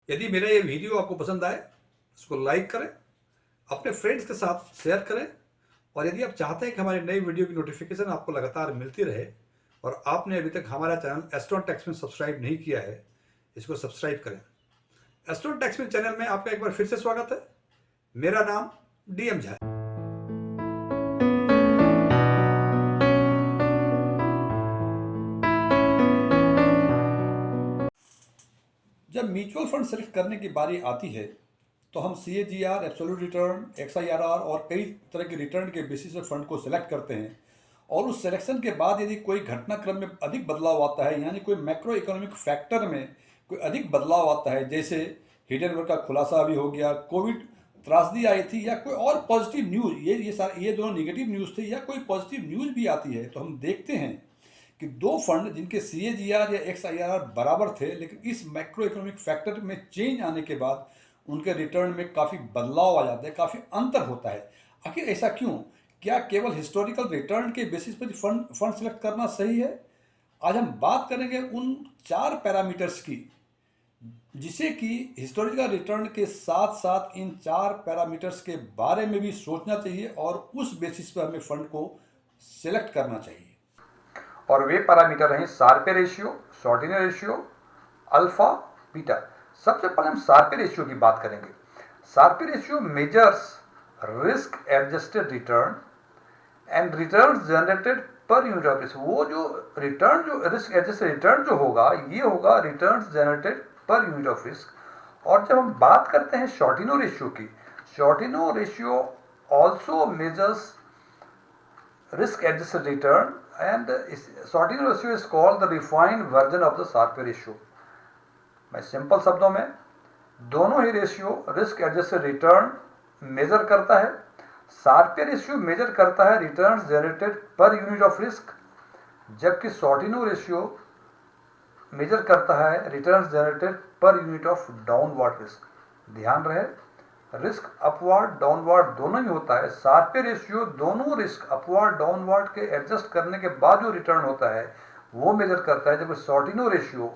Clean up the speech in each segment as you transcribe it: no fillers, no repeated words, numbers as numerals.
यदि मेरा ये वीडियो आपको पसंद आए, इसको लाइक करें, अपने फ्रेंड्स के साथ शेयर करें और यदि आप चाहते हैं कि हमारी नई वीडियो की नोटिफिकेशन आपको लगातार मिलती रहे और आपने अभी तक हमारा चैनल एस्ट्रॉन टेक्स में सब्सक्राइब नहीं किया है, इसको सब्सक्राइब करें। एस्ट्रॉन टेक्स में चैनल में आपका एक बार फिर से स्वागत है। मेरा नाम डीएम झा है। जब म्यूचुअल फंड सेलेक्ट करने की बारी आती है तो हम CAGR, एब्सोल्यूट रिटर्न, XIRR और कई तरह के रिटर्न के बेसिस पे फंड को सेलेक्ट करते हैं और उस सिलेक्शन के बाद यदि कोई घटनाक्रम में अधिक बदलाव आता है, यानी कोई मैक्रो इकोनॉमिक फैक्टर में कोई अधिक बदलाव आता है, जैसे हिडेनबर्ग का खुलासा अभी हो गया, कोविड त्रासदी आई थी या कोई और पॉजिटिव न्यूज़, ये दोनों निगेटिव न्यूज़ थे या कोई पॉजिटिव न्यूज़ भी आती है, तो हम देखते हैं कि दो फंड जिनके CAGR या XIRR बराबर थे, लेकिन इस मैक्रो इकोनॉमिक फैक्टर में चेंज आने के बाद उनके रिटर्न में काफ़ी बदलाव आ जाता है, काफ़ी अंतर होता है। आखिर ऐसा क्यों? क्या केवल हिस्टोरिकल रिटर्न के बेसिस पर फंड सेलेक्ट करना सही है? आज हम बात करेंगे उन 4 पैरामीटर्स की जिसे कि हिस्टोरिकल रिटर्न के साथ साथ इन 4 पैरामीटर्स के बारे में भी सोचना चाहिए और उस बेसिस पर हमें फंड को सिलेक्ट करना चाहिए। और वे पैरामीटर हैं Sharpe ratio, Sortino ratio, alpha, beta. सबसे पहले हम शार्पे रेशियो की बात करेंगे। Sharpe ratio measures risk adjusted return and return generated per unit of risk. वो जो रिस्क एडजस्टेड रिटर्न जो होगा, ये होगा return generated per unit of risk. और जब हम बात करते हैं शॉर्टिनो रेशियो की, Sortino ratio also measures risk adjusted return and Shortiनो ratio is called the refined version of the Sharpe ratio। मैं सिंपल शब्दों में, दोनों ही ratio risk adjusted return measure करता है। शार्पे रेशियो मेजर करता है returns generated per unit of risk, जबकि शॉर्टिनो रेशियो मेजर करता है returns generated per unit of downward risk. ध्यान रहे, रिस्क अपवर्ड डाउनवर्ड दोनों ही होता है। शार्पे रेशियो दोनों रिस्क अपवर्ड डाउनवर्ड के एडजस्ट करने के बाद जो रिटर्न होता है वो मेजर करता है, जबकि शॉर्टिनो रेशियो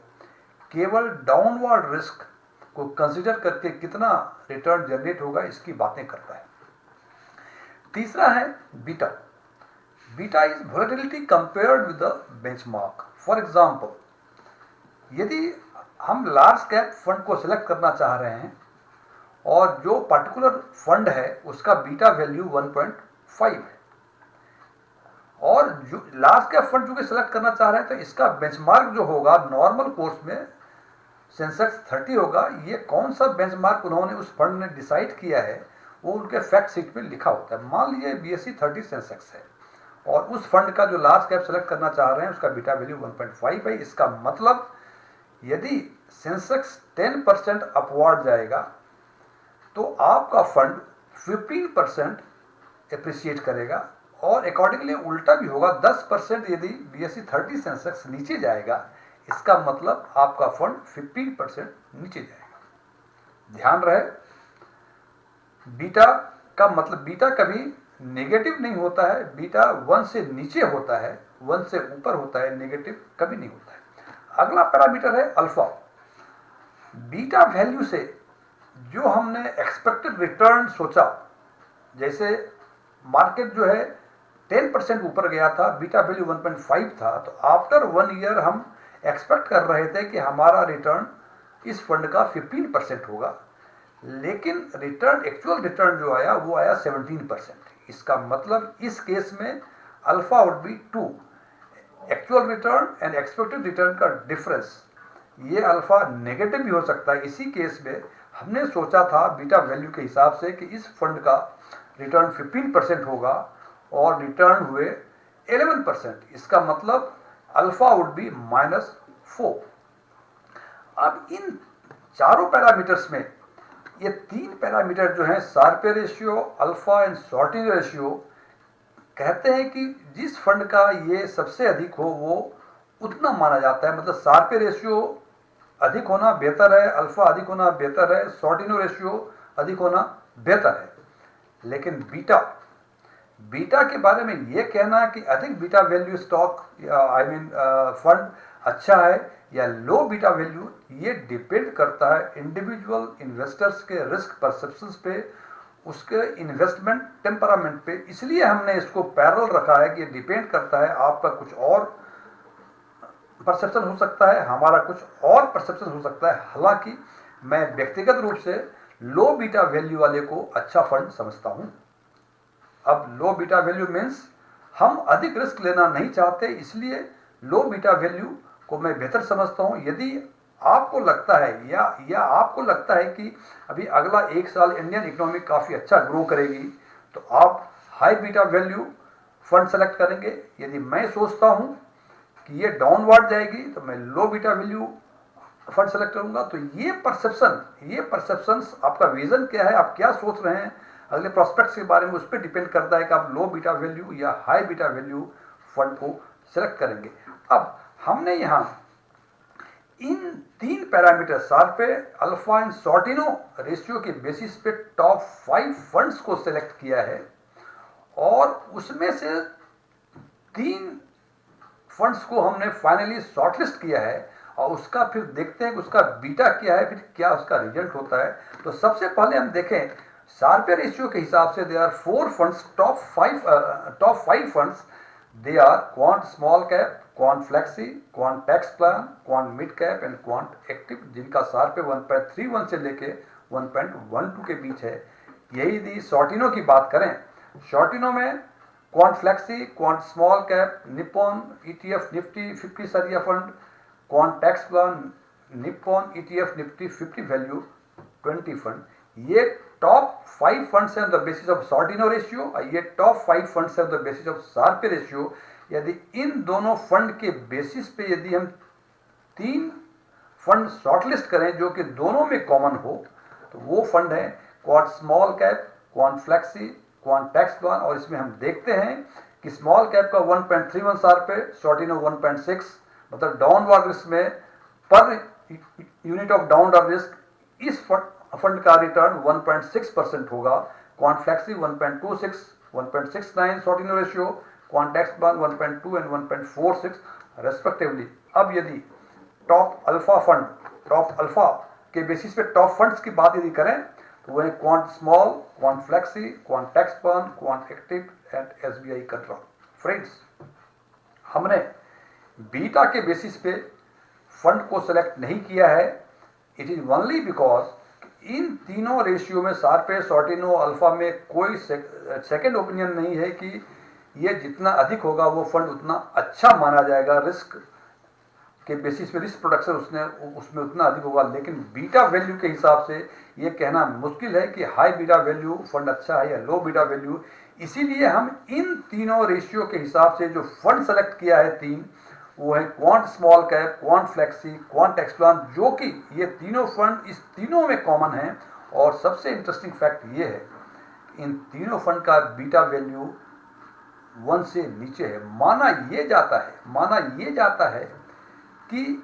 केवल डाउनवर्ड रिस्क को कंसीडर करके कितना रिटर्न जनरेट होगा इसकी बातें करता है। तीसरा है beta. Beta is volatility compared with the benchmark. For example, यदि हम लार्ज कैप फंड को सिलेक्ट करना चाह रहे हैं और जो पर्टिकुलर फंड है उसका बीटा वैल्यू 1.5 है और जो लार्ज कैप फंड जो कि सिलेक्ट करना चाह रहे हैं तो इसका बेंचमार्क जो होगा नॉर्मल कोर्स में सेंसेक्स 30 होगा। ये कौन सा बेंचमार्क उन्होंने उस फंड ने डिसाइड किया है वो उनके फैक्ट शीट में लिखा होता है। मान लीजिए BSE 30 सेंसेक्स है और उस फंड का जो लार्ज कैप सेलेक्ट करना चाह रहे हैं उसका बीटा वैल्यू 1.5 है। इसका मतलब यदि सेंसेक्स 10% अपवर्ड जाएगा तो आपका फंड 15% एप्रिशिएट करेगा और अकॉर्डिंगली उल्टा भी होगा। 10% यदि BSE 30 सेंसेक्स नीचे जाएगा, इसका मतलब आपका फंड 15% नीचे जाएगा। ध्यान रहे, बीटा का मतलब, बीटा कभी नेगेटिव नहीं होता है। बीटा 1 से नीचे होता है, 1 से ऊपर होता है, नेगेटिव कभी नहीं होता है। अगला पैरामीटर है अल्फा। बीटा वैल्यू से जो हमने एक्सपेक्टेड रिटर्न सोचा, जैसे मार्केट जो है 10% ऊपर गया था, बीटा वैल्यू 1.5 था, तो आफ्टर 1 ईयर हम एक्सपेक्ट कर रहे थे कि हमारा रिटर्न इस फंड का 15% होगा, लेकिन रिटर्न, एक्चुअल रिटर्न जो आया वो आया 17%। इसका मतलब इस केस में alpha would be 2। Actual return and expected return का डिफरेंस, ये अल्फा नेगेटिव भी हो सकता है। इसी केस में हमने सोचा था बीटा वैल्यू के हिसाब से कि इस फंड का रिटर्न 15% होगा और रिटर्न हुए 11%। इसका मतलब अल्फा वुड बी -4। अब इन चारों पैरामीटर्स में ये 3 पैरामीटर जो हैं, Sharpe ratio, alpha and Sortino ratio, कहते हैं कि जिस फंड का ये सबसे अधिक हो वो उतना माना जाता है। मतलब शार्पे रेशियो अधिक होना बेहतर है, अल्फा अधिक होना बेहतर है, शॉर्टिनो रेशियो अधिक होना बेहतर है। लेकिन बीटा के बारे में ये कहना कि अधिक बीटा वैल्यू स्टॉक फंड अच्छा है, या लो बीटा वैल्यू, ये डिपेंड करता है इंडिविजुअल इन्वेस्टर्स के रिस्क परसेप्शंस पे, उसके इन्वेस्टमेंट टेम्परामेंट पे। इसलिए हमने इसको पैरेलल रखा है कि डिपेंड करता है, आपका कुछ और परसेप्शन हो सकता है, हमारा कुछ और परसेप्शन हो सकता है। हालांकि मैं व्यक्तिगत रूप से लो बीटा वैल्यू वाले को अच्छा फंड समझता हूं। अब लो बीटा वैल्यू मीन्स हम अधिक रिस्क लेना नहीं चाहते, इसलिए लो बीटा वैल्यू को मैं बेहतर समझता हूं। यदि आपको लगता है या आपको लगता है कि अभी अगला 1 साल इंडियन इकोनॉमी काफ़ी अच्छा ग्रो करेगी, तो आप high beta value fund select करेंगे। यदि मैं सोचता हूं कि ये डाउनवर्ड जाएगी, तो मैं low beta value fund select करूंगा। तो ये परसेप्शंस, आपका विजन क्या है, आप क्या सोच रहे हैं अगले प्रोस्पेक्ट्स के बारे में, उस पर डिपेंड करता है कि आप लो बीटा वैल्यू या हाई बीटा वैल्यू फंड को सेलेक्ट करेंगे। अब हमने यहां इन 3 parameter Sharpe, alpha and Sortino ratio के बेसिस पे टॉप 5 फंड्स को सेलेक्ट किया है, और उसमें से 3 फंड्स को हमने फाइनली शॉर्टलिस्ट किया है, और उसका फिर देखते हैं कि उसका बीटा क्या है, फिर क्या उसका रिजल्ट होता है। तो सबसे पहले हम देखें शार्पे रेशियो के हिसाब से they are 4 funds, top 5 funds. They are quant small cap, quant flexi, quant tax plan, quant mid cap and quant active, जिनका शार्पे 1.31 से लेके 1.12 के बीच है। यही यदि शॉर्टिनो की बात करें, शॉर्टिनो में Quant flexi, Quant small cap, Nippon ETF Nifty 50 सरिया fund, Quant tax plan, Nippon ETF Nifty 50 value 20 fund, ये टॉप 5 फंड्स हैं on the basis of Sortino ratio, ये टॉप 5 फंड्स हैं on the basis of Sharpe ratio. यदि इन दोनों fund के basis पे यदि हम 3 फंड शॉर्टलिस्ट करें जो कि दोनों में कॉमन हो, तो वो फंड है quant small cap, quant flexi, quant tax plan. और इसमें हम देखते हैं कि स्मॉल कैप का 1.31 शार्पे, शॉर्टिनो 1.6, मतलब डाउनवर्ड रिस्क में पर यूनिट ऑफ डाउनवर्ड रिस्क इस फंड का रिटर्न 1.6% होगा। Quant flexi 1.26, 1.69 Sortino ratio, quant tax plan 1.2 and 1.46 respectively. अब यदि टॉप अल्फा के बेसिस पे टॉप फंड्स की बात यदि करें, तो वह quant small, quant flexi, quant tax plan, quant active and SBI control. Friends, हमने बीटा के बेसिस पे फंड को सेलेक्ट नहीं किया है। It is only because in तीनों रेशियो में शार्पे, शॉर्टिनो, अल्फा में कोई सेकंड ओपिनियन नहीं है कि ये जितना अधिक होगा वो फंड उतना अच्छा माना जाएगा। रिस्क के बेसिस पे रिस्क प्रोडक्शन उसमें उतना अधिक होगा। लेकिन बीटा वैल्यू के हिसाब से ये कहना मुश्किल है कि हाई बीटा वैल्यू फंड अच्छा है या लो बीटा वैल्यू। इसीलिए हम इन तीनों रेशियो के हिसाब से जो फंड सेलेक्ट किया है 3, वो है quant small cap, quant flexi, quant tax plan, जो कि ये तीनों फंड इस तीनों में कॉमन है। और सबसे इंटरेस्टिंग फैक्ट ये है, इन तीनों फंड का बीटा वैल्यू 1 से नीचे है। माना ये जाता है कि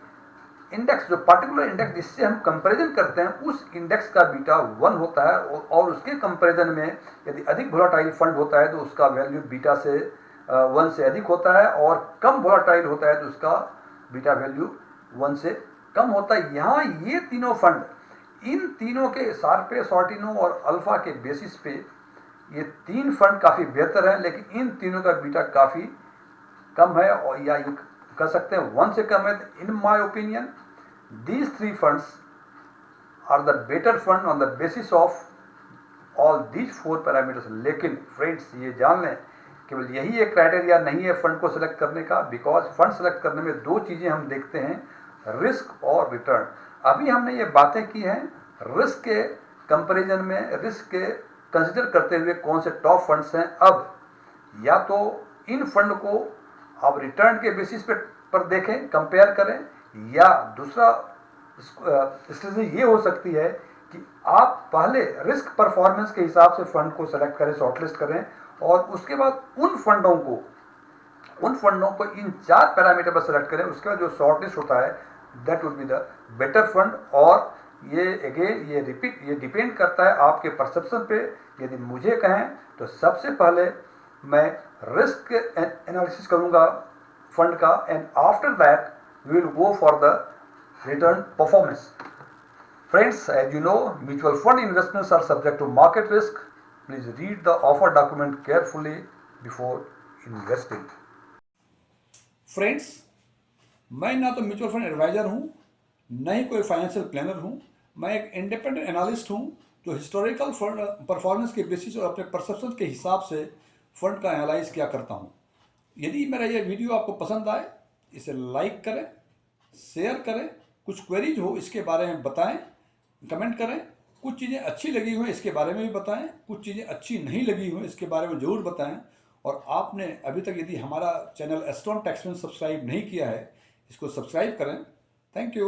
इंडेक्स, जो पर्टिकुलर इंडेक्स जिससे हम कंपैरिजन करते हैं, उस इंडेक्स का बीटा 1 होता है, और उसके कंपैरिजन में यदि अधिक वोलेटाइल फंड होता है तो उसका वैल्यू बीटा से 1 से अधिक होता है, और कम वोलेटाइल होता है तो उसका बीटा वैल्यू 1 से कम होता है। यहाँ ये तीनों फंड, इन तीनों के शार्पे, शॉर्टिनो और अल्फा के बेसिस पे ये 3 फंड काफ़ी बेहतर है, लेकिन इन तीनों का बीटा काफ़ी कम है, और या ये कह सकते हैं 1 से कम है। In my opinion these 3 funds are the better fund on the basis of all these 4 parameters. लेकिन फ्रेंड्स, ये जान लें, केवल यही एक क्राइटेरिया नहीं है फंड को सिलेक्ट करने का, बिकॉज फंड सेलेक्ट करने में 2 चीज़ें हम देखते हैं, रिस्क और रिटर्न। अभी हमने ये बातें की हैं रिस्क के कंपैरिजन में, रिस्क के कंसिडर करते हुए कौन से टॉप फंड्स हैं। अब या तो इन फंड को आप रिटर्न के बेसिस पर देखें, कंपेयर करें, या दूसरा स्ट्रेटजी ये हो सकती है कि आप पहले रिस्क परफॉर्मेंस के हिसाब से फंड को सेलेक्ट करें, शॉर्टलिस्ट करें, और उसके बाद उन फंडों को इन 4 पैरामीटर पर सेलेक्ट करें। उसके बाद जो शॉर्टलिस्ट होता है that would be the better fund. और ये डिपेंड करता है आपके परसेप्शन पे। यदि मुझे कहें तो सबसे पहले मैं रिस्क एनालिसिस करूंगा फंड का, and after that we will go for the return performance. Friends, as you know, mutual fund investments are subject to market risk. Please read the offer document carefully before investing. Friends, मैं ना तो mutual fund adviser हूँ, न ही कोई financial planner हूँ। मैं एक independent analyst हूँ जो हिस्टोरिकल फंड परफॉर्मेंस के बेसिस और अपने परसेप्शन के हिसाब से फंड का एनालाइज किया करता हूँ। यदि मेरा ये वीडियो आपको पसंद आए, इसे लाइक करें, शेयर करें, कुछ क्वेरीज हो इसके बारे में बताएं, कमेंट करें। कुछ चीज़ें अच्छी लगी हुई इसके बारे में भी बताएं, कुछ चीज़ें अच्छी नहीं लगी हुई इसके बारे में ज़रूर बताएं। और आपने अभी तक यदि हमारा चैनल एस्ट्रॉन टैक्समैन सब्सक्राइब नहीं किया है, इसको सब्सक्राइब करें। Thank you.